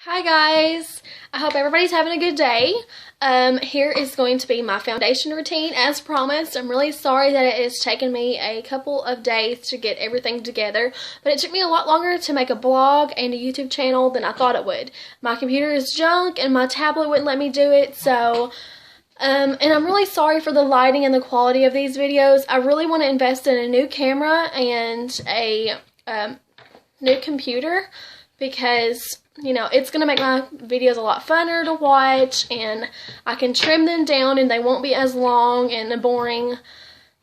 Hi guys, I hope everybody's having a good day. Here is going to be my foundation routine as promised. I'm really sorry that it has taken me a couple of days to get everything together, but it took me a lot longer to make a blog and a YouTube channel than I thought it would. My computer is junk and my tablet wouldn't let me do it, so and I'm really sorry for the lighting and the quality of these videos. I really want to invest in a new camera and a new computer because, you know, it's going to make my videos a lot funner to watch, and I can trim them down and they won't be as long and boring,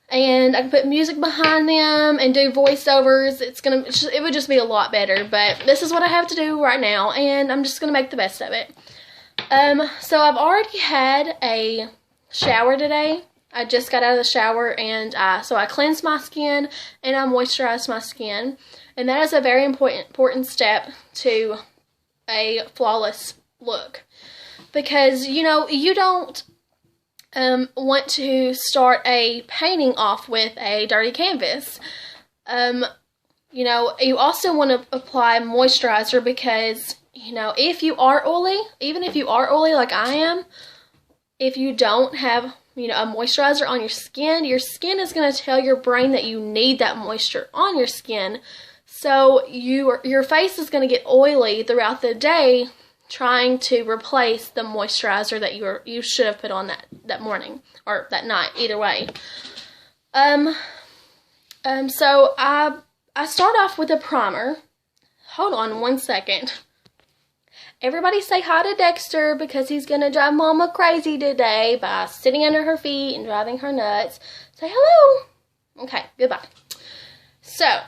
and I can put music behind them and do voiceovers. It would just be a lot better, but this is what I have to do right now, and I'm just going to make the best of it. So I've already had a shower today. I just got out of the shower, and so I cleansed my skin and I moisturized my skin, and that is a very important step to a flawless look, because you know you don't want to start a painting off with a dirty canvas. You know, you also want to apply moisturizer because, you know, if you are oily, even if you are oily like I am, if you don't have, you know, a moisturizer on your skin is going to tell your brain that you need that moisture on your skin. So your face is going to get oily throughout the day trying to replace the moisturizer that you should have put on that morning or that night, either way. So I start off with a primer. Hold on one second. Everybody say hi to Dexter because he's going to drive Mama crazy today by sitting under her feet and driving her nuts. Say hello. Okay, goodbye. So,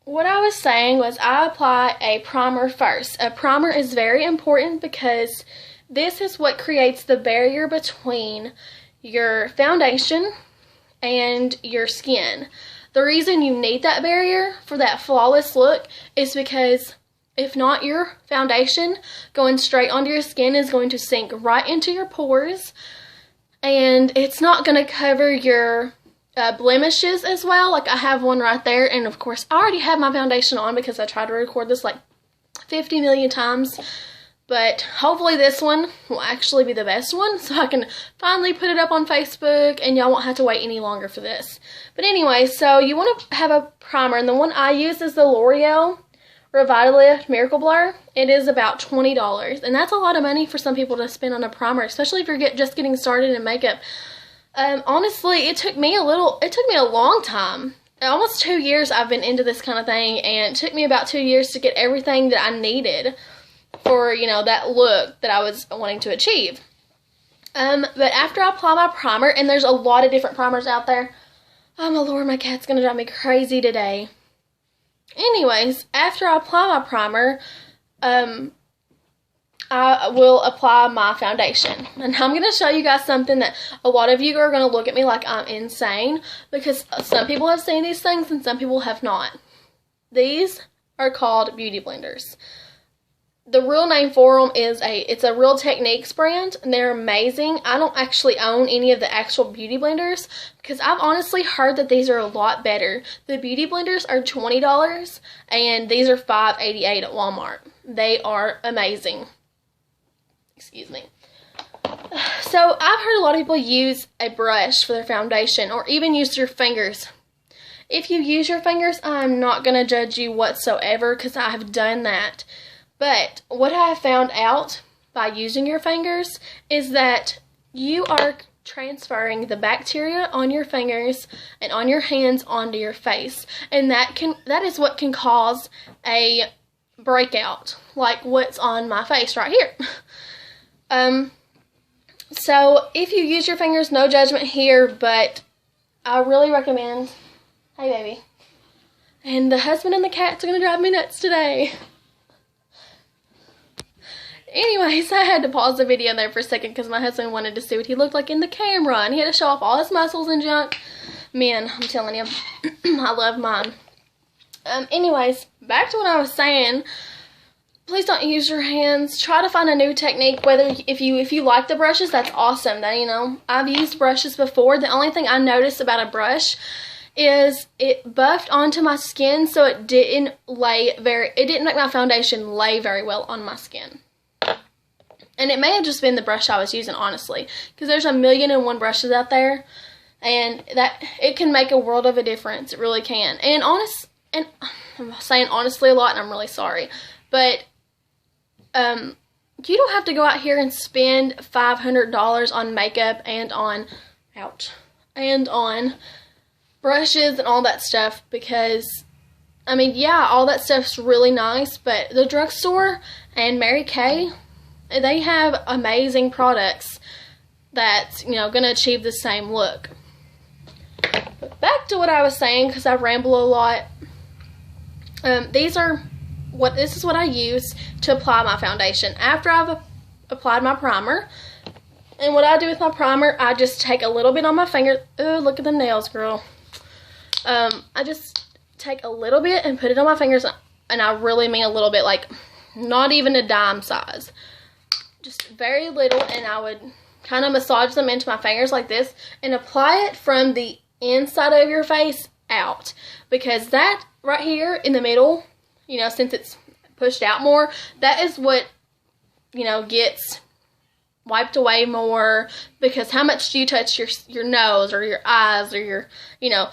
what I was saying was I apply a primer first. A primer is very important because this is what creates the barrier between your foundation and your skin. The reason you need that barrier for that flawless look is because if not, your foundation going straight onto your skin is going to sink right into your pores, and it's not going to cover your blemishes as well. Like I have one right there, and of course I already have my foundation on because I tried to record this like 50 million times, but hopefully this one will actually be the best one so I can finally put it up on Facebook and y'all won't have to wait any longer for this. But anyway, so you want to have a primer, and the one I use is the L'Oreal Revitalift Miracle Blur. It is about $20, and that's a lot of money for some people to spend on a primer, especially if you're just getting started in makeup. Honestly, it took me a long time. Almost 2 years I've been into this kind of thing, and it took me about 2 years to get everything that I needed for, you know, that look that I was wanting to achieve. But after I apply my primer, and there's a lot of different primers out there. Oh my lord, my cat's gonna drive me crazy today. Anyways, after I apply my primer, I will apply my foundation. And I'm going to show you guys something that a lot of you are going to look at me like I'm insane, because some people have seen these things and some people have not. These are called beauty blenders. The real name for them is it's a Real Techniques brand, and they're amazing. I don't actually own any of the actual beauty blenders because I've honestly heard that these are a lot better. The beauty blenders are $20 and these are $5.88 at Walmart. They are amazing. Excuse me. So I've heard a lot of people use a brush for their foundation, or even use your fingers. If you use your fingers, I'm not going to judge you whatsoever because I have done that. But what I have found out by using your fingers is that you are transferring the bacteria on your fingers and on your hands onto your face, and that is what can cause a breakout, like what's on my face right here. So if you use your fingers, no judgment here, but I really recommend. Hey baby. And the husband and the cats are gonna drive me nuts today. Anyways, I had to pause the video there for a second because my husband wanted to see what he looked like in the camera, and he had to show off all his muscles and junk. Man, I'm telling you, I love mine. Anyways, back to what I was saying. Please don't use your hands. Try to find a new technique. Whether if you like the brushes, that's awesome. That, you know, I've used brushes before. The only thing I noticed about a brush is it buffed onto my skin, so it didn't make my foundation lay very well on my skin. And it may have just been the brush I was using, honestly, because there's 1,000,001 brushes out there, and that it can make a world of a difference. It really can. And I'm saying honestly a lot, and I'm really sorry, but you don't have to go out here and spend $500 on makeup and on brushes and all that stuff, because I mean, yeah, all that stuff's really nice, but the drugstore and Mary Kay, they have amazing products that's, you know, going to achieve the same look. But back to what I was saying, because I ramble a lot. This is what I use to apply my foundation after I've applied my primer. And what I do with my primer, I just take a little bit on my finger. Ooh, look at the nails, girl. I just take a little bit and put it on my fingers, and I really mean a little bit, like not even a dime size. Just very little, and I would kind of massage them into my fingers like this and apply it from the inside of your face out, because that right here in the middle, you know, since it's pushed out more, that is what, you know, gets wiped away more, because how much do you touch your nose or your eyes or your, you know,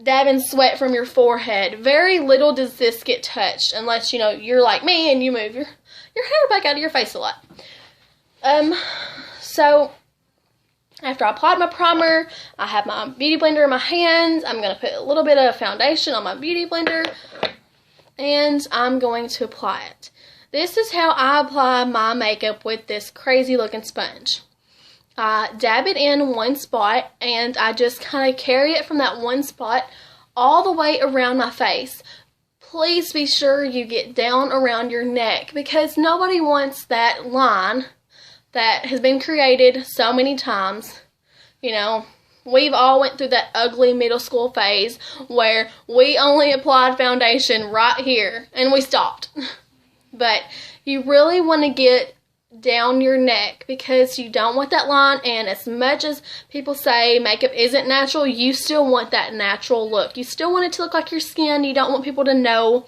dabbing sweat from your forehead? Very little does this get touched, unless, you know, you're like me and you move your hair back out of your face a lot. So after I applied my primer, I have my beauty blender in my hands. I'm going to put a little bit of foundation on my beauty blender, and I'm going to apply it. This is how I apply my makeup with this crazy looking sponge. I dab it in one spot, and I just kind of carry it from that one spot all the way around my face. Please be sure you get down around your neck, because nobody wants that line that has been created so many times. You know, we've all went through that ugly middle school phase where we only applied foundation right here and we stopped. But you really want to get down your neck, because you don't want that line. And as much as people say makeup isn't natural, you still want that natural look. You still want it to look like your skin. You don't want people to know.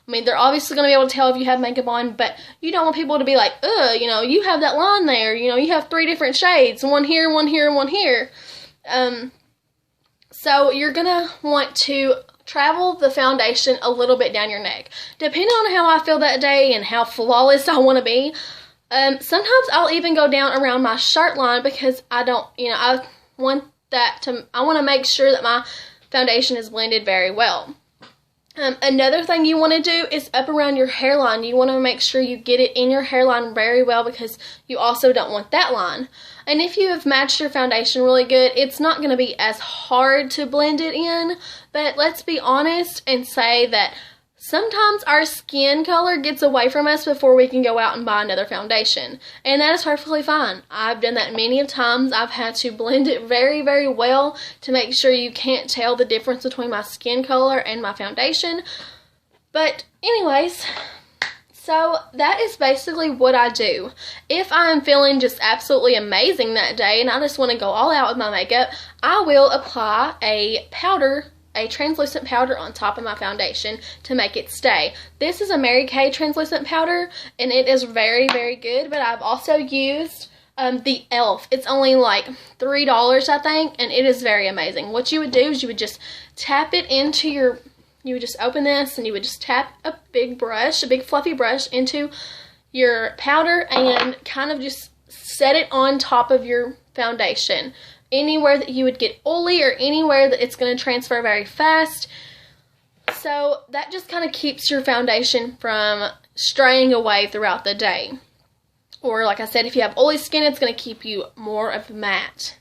I mean, they're obviously going to be able to tell if you have makeup on, but you don't want people to be like, ugh, you know, you have that line there. You know, you have 3 different shades. One here, one here, and one here. So you're going to want to travel the foundation a little bit down your neck. Depending on how I feel that day and how flawless I want to be, sometimes I'll even go down around my shirt line, because I don't, you know, I want to make sure that my foundation is blended very well. Another thing you want to do is up around your hairline. You want to make sure you get it in your hairline very well, because you also don't want that line. And if you have matched your foundation really good, it's not going to be as hard to blend it in. But let's be honest and say that sometimes our skin color gets away from us before we can go out and buy another foundation. And that is perfectly fine. I've done that many of times. I've had to blend it very, very well to make sure you can't tell the difference between my skin color and my foundation. But anyways, so that is basically what I do. If I'm feeling just absolutely amazing that day and I just want to go all out with my makeup, I will apply a translucent powder on top of my foundation to make it stay. This is a Mary Kay translucent powder, and it is very, very good, but I've also used the e.l.f. It's only like $3, I think, and it is very amazing. What you would do is you would just tap it into you would just open this, and you would just tap a big fluffy brush into your powder and kind of just set it on top of your foundation. Anywhere that you would get oily or anywhere that it's going to transfer very fast. So that just kind of keeps your foundation from straying away throughout the day. Or like I said, if you have oily skin, it's going to keep you more of matte.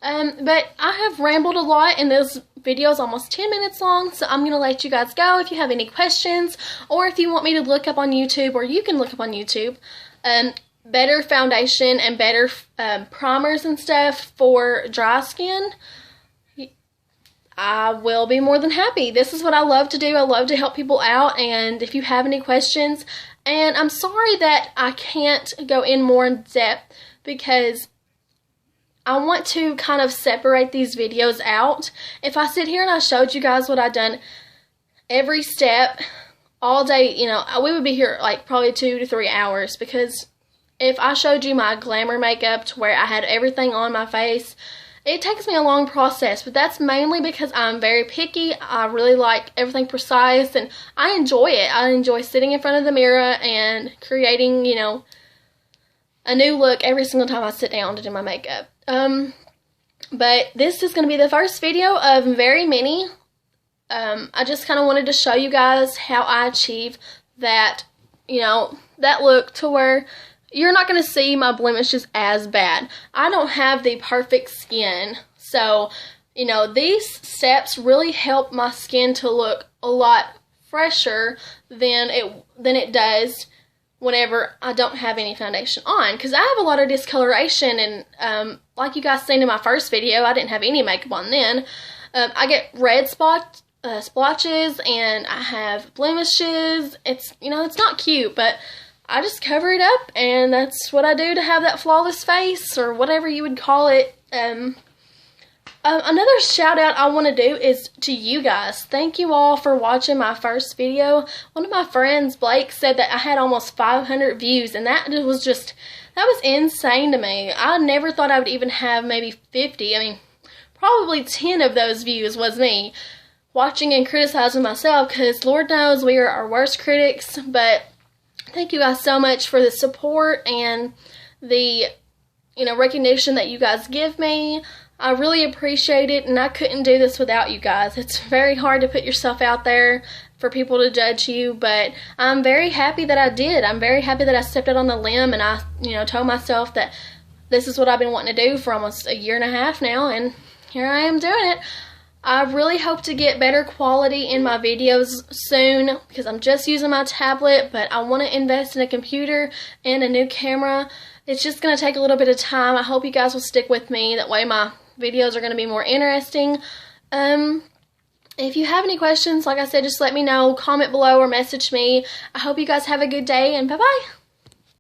But I have rambled a lot, and this video is almost 10 minutes long, so I'm going to let you guys go. If you have any questions, or if you want me to look up on YouTube, or you can look up on YouTube, better foundation and better primers and stuff for dry skin, I will be more than happy. This is what I love to do. I love to help people out, and if you have any questions, and I'm sorry that I can't go in more in depth, because I want to kind of separate these videos out. If I sit here and I showed you guys what I've done every step all day, you know, we would be here like probably 2 to 3 hours, because if I showed you my glamour makeup to where I had everything on my face, it takes me a long process, but that's mainly because I'm very picky. I really like everything precise, and I enjoy it. I enjoy sitting in front of the mirror and creating, you know, a new look every single time I sit down to do my makeup. But this is going to be the first video of very many. I just kind of wanted to show you guys how I achieve that, you know, that look to where you're not going to see my blemishes as bad. I don't have the perfect skin, so, you know, these steps really help my skin to look a lot fresher than it does whenever I don't have any foundation on, because I have a lot of discoloration, and like you guys seen in my first video, I didn't have any makeup on then. I get red splotches, and I have blemishes. It's, you know, it's not cute, but I just cover it up, and that's what I do to have that flawless face, or whatever you would call it. Another shout out I want to do is to you guys. Thank you all for watching my first video. One of my friends, Blake, said that I had almost 500 views, and that was insane to me. I never thought I would even have maybe 50. I mean, probably 10 of those views was me watching and criticizing myself, because Lord knows we are our worst critics. But thank you guys so much for the support and the, you know, recognition that you guys give me. I really appreciate it, and I couldn't do this without you guys. It's very hard to put yourself out there for people to judge you, but I'm very happy that I did. I'm very happy that I stepped out on the limb, and I, you know, told myself that this is what I've been wanting to do for almost a year and a half now, and here I am doing it. I really hope to get better quality in my videos soon, because I'm just using my tablet, but I want to invest in a computer and a new camera. It's just going to take a little bit of time. I hope you guys will stick with me. That way my videos are going to be more interesting. If you have any questions, like I said, just let me know. Comment below or message me. I hope you guys have a good day, and bye-bye.